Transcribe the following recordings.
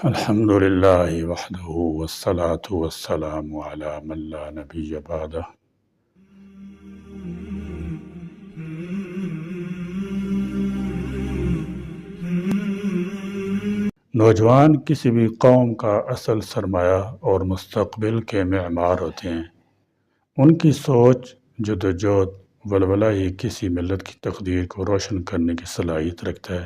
الحمد للہ وحدہ والصلاة والسلام علی من لا نبی بعدہ۔ نوجوان کسی بھی قوم کا اصل سرمایہ اور مستقبل کے معمار ہوتے ہیں۔ ان کی سوچ، جدوجہد، ولولہ ہی کسی ملت کی تقدیر کو روشن کرنے کی صلاحیت رکھتا ہے۔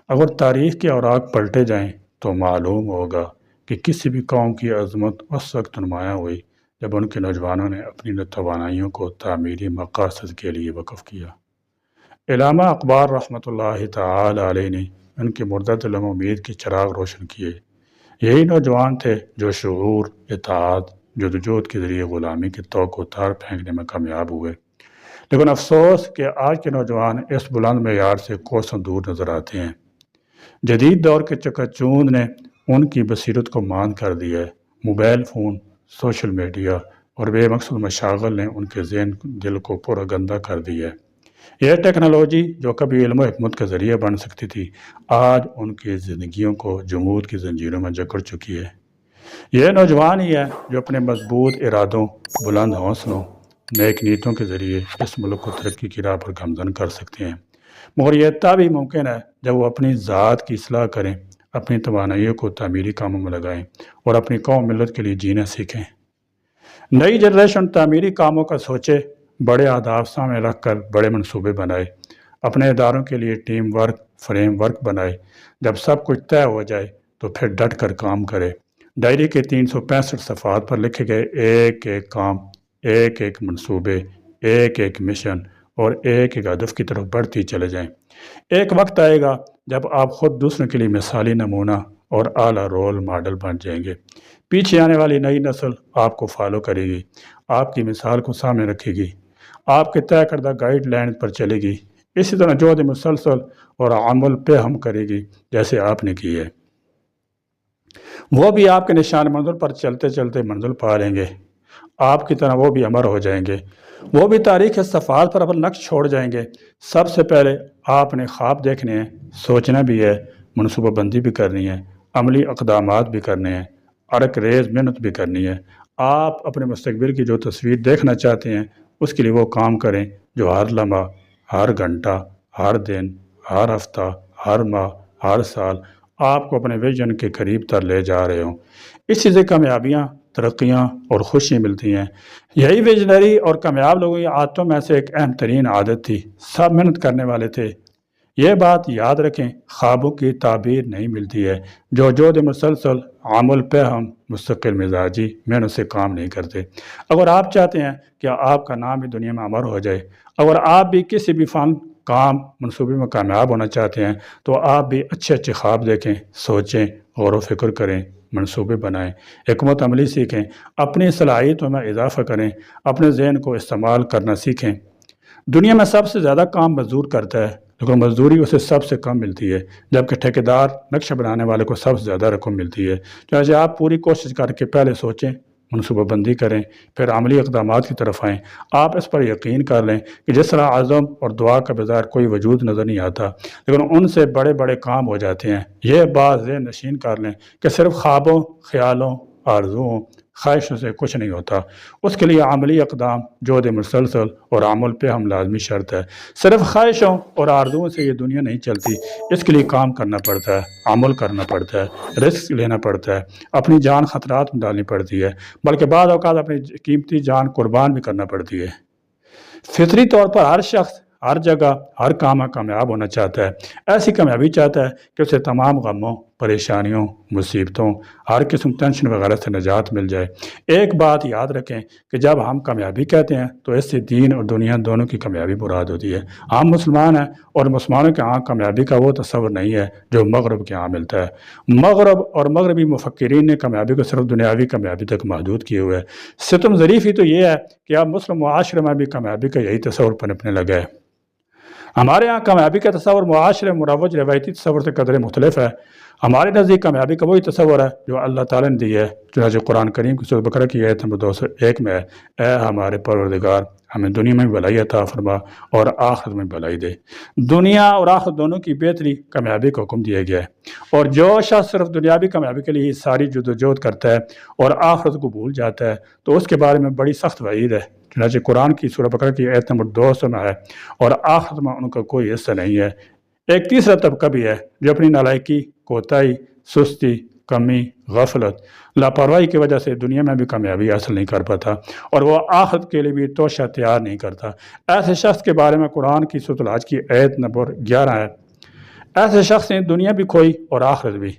اگر تاریخ کے اوراق پلٹے جائیں تو معلوم ہوگا کہ کسی بھی قوم کی عظمت اس وقت نمایاں ہوئی جب ان کے نوجوانوں نے اپنی توانائیوں کو تعمیری مقاصد کے لیے وقف کیا۔ علامہ اقبال رحمۃ اللہ تعالی علیہ نے ان کے مردہ دلوں میں امید کے چراغ روشن کیے۔ یہی نوجوان تھے جو شعور، اطاعت، جدوجہد کے ذریعے غلامی کے توق و تار پھینکنے میں کامیاب ہوئے۔ لیکن افسوس کہ آج کے نوجوان اس بلند معیار سے کوسوں دور نظر آتے ہیں۔ جدید دور کے چکاچوند نے ان کی بصیرت کو ماند کر دیا ہے۔ موبائل فون، سوشل میڈیا اور بے مقصد مشاغل نے ان کے ذہن دل کو پورا گندہ کر دیا ہے۔ یہ ٹیکنالوجی جو کبھی علم و حکمت کا ذریعہ بن سکتی تھی، آج ان کی زندگیوں کو جمود کی زنجیروں میں جکڑ چکی ہے۔ یہ نوجوان ہی ہے جو اپنے مضبوط ارادوں، بلند حوصلوں، نیک نیتوں کے ذریعے اس ملک کو ترقی کی راہ پر گامزن کر سکتے ہیں۔ مگر یہ تب ہی ممکن ہے جب وہ اپنی ذات کی اصلاح کریں، اپنی توانائیوں کو تعمیری کاموں میں لگائیں اور اپنی قوم ملت کے لیے جینا سیکھیں۔ نئی جنریشن تعمیری کاموں کا سوچے، بڑے اہداف سامنے رکھ کر بڑے منصوبے بنائے، اپنے اداروں کے لیے ٹیم ورک، فریم ورک بنائے۔ جب سب کچھ طے ہو جائے تو پھر ڈٹ کر کام کرے۔ ڈائری کے 365 صفحات پر لکھے گئے ایک ایک کام، ایک ایک منصوبے، ایک ایک مشن اور ایک ایک ہدف کی طرف بڑھتی چلے جائیں۔ ایک وقت آئے گا جب آپ خود دوسروں کے لیے مثالی نمونہ اور اعلیٰ رول ماڈل بن جائیں گے۔ پیچھے آنے والی نئی نسل آپ کو فالو کرے گی، آپ کی مثال کو سامنے رکھے گی، آپ کے طے کردہ گائیڈ لائن پر چلے گی، اسی طرح جہد مسلسل اور عمل پہ ہم کرے گی جیسے آپ نے کی ہے۔ وہ بھی آپ کے نشان منزل پر چلتے چلتے منزل پا لیں گے۔ آپ کی طرح وہ بھی امر ہو جائیں گے۔ وہ بھی تاریخ صفحات پر اپنا نقش چھوڑ جائیں گے۔ سب سے پہلے آپ نے خواب دیکھنے ہیں، سوچنا بھی ہے، منصوبہ بندی بھی کرنی ہے، عملی اقدامات بھی کرنے ہیں، عرق ریز محنت بھی کرنی ہے۔ آپ اپنے مستقبل کی جو تصویر دیکھنا چاہتے ہیں اس کے لیے وہ کام کریں جو ہر لمحہ، ہر گھنٹہ، ہر دن، ہر ہفتہ، ہر ماہ، ہر سال آپ کو اپنے ویژن کے قریب تر لے جا رہے ہوں۔ اسی سے کامیابیاں، ترقیاں اور خوشی ملتی ہیں۔ یہی ویژنری اور کامیاب لوگوں کی عادتوں میں سے ایک اہم ترین عادت تھی۔ سب محنت کرنے والے تھے۔ یہ بات یاد رکھیں، خوابوں کی تعبیر نہیں ملتی ہے جو جہد مسلسل، عمل پہ ہم، مستقل مزاجی محنت سے کام نہیں کرتے۔ اگر آپ چاہتے ہیں کہ آپ کا نام بھی دنیا میں امر ہو جائے، اگر آپ بھی کسی بھی فن، کام، منصوبے میں کامیاب ہونا چاہتے ہیں تو آپ بھی اچھے اچھے خواب دیکھیں، سوچیں، غور و فکر کریں، منصوبے بنائیں، حکمت عملی سیکھیں، اپنی صلاحیتوں میں اضافہ کریں، اپنے ذہن کو استعمال کرنا سیکھیں۔ دنیا میں سب سے زیادہ کام مزدور کرتا ہے لیکن مزدوری اسے سب سے کم ملتی ہے، جبکہ ٹھیکیدار، نقشہ بنانے والے کو سب سے زیادہ رقم ملتی ہے۔ چنانچہ آپ پوری کوشش کر کے پہلے سوچیں، منصوبہ بندی کریں، پھر عملی اقدامات کی طرف آئیں۔ آپ اس پر یقین کر لیں کہ جس طرح عزم اور دعا کا بظاہر کوئی وجود نظر نہیں آتا لیکن ان سے بڑے بڑے کام ہو جاتے ہیں۔ یہ بات ذہن نشین کر لیں کہ صرف خوابوں، خیالوں، آرزوؤں، خواہشوں سے کچھ نہیں ہوتا۔ اس کے لیے عملی اقدام، جہد مسلسل اور عمل پہ ہم لازمی شرط ہے۔ صرف خواہشوں اور آرزوؤں سے یہ دنیا نہیں چلتی۔ اس کے لیے کام کرنا پڑتا ہے، عمل کرنا پڑتا ہے، رسک لینا پڑتا ہے، اپنی جان خطرات میں ڈالنی پڑتی ہے، بلکہ بعض اوقات اپنی قیمتی جان قربان بھی کرنا پڑتی ہے۔ فطری طور پر ہر شخص ہر جگہ ہر کام میں کامیاب ہونا چاہتا ہے۔ ایسی کامیابی چاہتا ہے کہ اسے تمام غموں، پریشانیوں، مصیبتوں، ہر قسم ٹینشن وغیرہ سے نجات مل جائے۔ ایک بات یاد رکھیں کہ جب ہم کامیابی کہتے ہیں تو اس سے دین اور دنیا دونوں کی کامیابی مراد ہوتی ہے۔ ہم مسلمان ہیں اور مسلمانوں کے ہاں کامیابی کا وہ تصور نہیں ہے جو مغرب کے ہاں ملتا ہے۔ مغرب اور مغربی مفکرین نے کامیابی کو صرف دنیاوی کامیابی تک محدود کیے ہوئے ہے۔ ستم ظریف ہی تو یہ ہے کہ اب مسلم معاشرے میں بھی کامیابی کا یہی تصور پنپنے لگا ہے۔ ہمارے ہاں کامیابی کا تصور معاشرے مروج روایتی تصور سے قدرے مختلف ہے۔ ہمارے نزدیک کامیابی کا وہی تصور ہے جو اللہ تعالیٰ نے دی ہے، چنانچہ قرآن کریم کی سورۃ بقرہ کی آیت نمبر 201 میں ہے، اے ہمارے پروردگار ہمیں دنیا میں بھی بھلائی عطا فرما اور آخرت میں بھلائی دے۔ دنیا اور آخرت دونوں کی بہتری کامیابی کا حکم دیا گیا ہے، اور جو شخص صرف دنیاوی کامیابی کے لیے ساری جدوجہد کرتا ہے اور آخرت کو بھول جاتا ہے تو اس کے بارے میں بڑی سخت وعید ہے۔ چنانچہ قرآن کی سورۃ بقرہ کی آیت نمبر 200 میں ہے، اور آخرت میں ان کا کوئی حصہ نہیں ہے۔ ایک تیسرا طبقہ بھی ہے جو اپنی نالائکی، کوتاہی، سستی، کمی، غفلت، لاپرواہی کی وجہ سے دنیا میں بھی کامیابی حاصل نہیں کر پاتا اور وہ آخرت کے لیے بھی توشہ تیار نہیں کرتا۔ ایسے شخص کے بارے میں قرآن کی سورۃ الحج کی آیت نمبر 11 ہے، ایسے شخص نے دنیا بھی کھوئی اور آخرت بھی،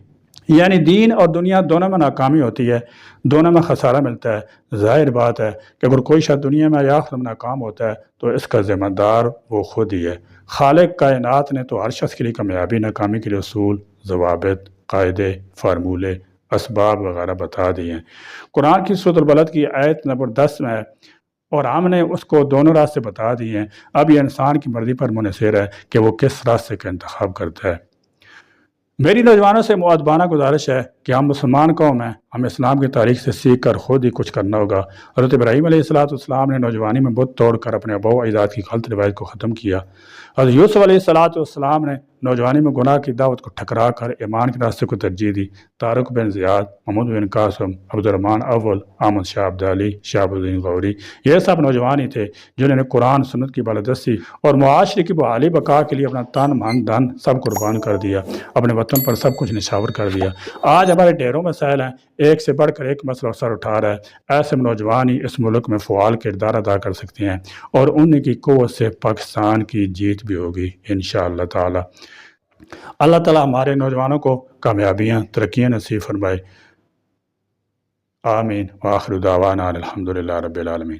یعنی دین اور دنیا دونوں میں ناکامی ہوتی ہے، دونوں میں خسارہ ملتا ہے۔ ظاہر بات ہے کہ اگر کوئی شخص دنیا میں یا آخرت میں ناکام ہوتا ہے تو اس کا ذمہ دار وہ خود ہی ہے۔ خالق کائنات نے تو ہر شخص کے لیے کامیابی ناکامی کے لیے اصول، ضوابط، قاعدے، فارمولے، اسباب وغیرہ بتا دیے ہیں۔ قرآن کی سورۃ البلد کی آیت نمبر 10 میں ہے، اور ہم نے اس کو دونوں راستے بتا دیے ہیں، اب یہ انسان کی مرضی پر منحصر ہے کہ وہ کس راستے کا انتخاب کرتا ہے۔ میری نوجوانوں سے مؤدبانہ گزارش ہے کہ ہم مسلمان قوم ہیں، ہم اسلام کی تاریخ سے سیکھ کر خود ہی کچھ کرنا ہوگا۔ حضرت ابراہیم علیہ السلام نے نوجوانی میں بت توڑ کر اپنے آباء و اجداد کی غلط روایت کو ختم کیا۔ حضرت یوسف علیہ السلام نے نوجوانی میں گناہ کی دعوت کو ٹھکرا کر ایمان کے راستے کو ترجیح دی۔ طارق بن زیاد، محمود بن قاسم، عبد الرحمن اول، احمد شاہ عبدالی، شہاب الدین غوری، یہ سب نوجوان ہی تھے جنہوں نے قرآن سنت کی بالادستی اور معاشرے کی بحالی بقا کے لیے اپنا تن من دھن سب قربان کر دیا، اپنے وطن پر سب کچھ نشاور کر دیا۔ آج ہمارے ڈھیروں مسائل ہیں، ایک سے بڑھ کر ایک مسئلہ سر اٹھا رہا ہے۔ ایسے نوجوان ہی اس ملک میں فعال کردار ادا کر سکتے ہیں اور انہیں کی قوت سے پاکستان کی جیت بھی ہوگی انشاءاللہ تعالی۔ اللہ تعالیٰ ہمارے نوجوانوں کو کامیابیاں، ترقیاں نصیب فرمائے۔ آمین۔ وآخر دعوانا الحمدللہ رب العالمین۔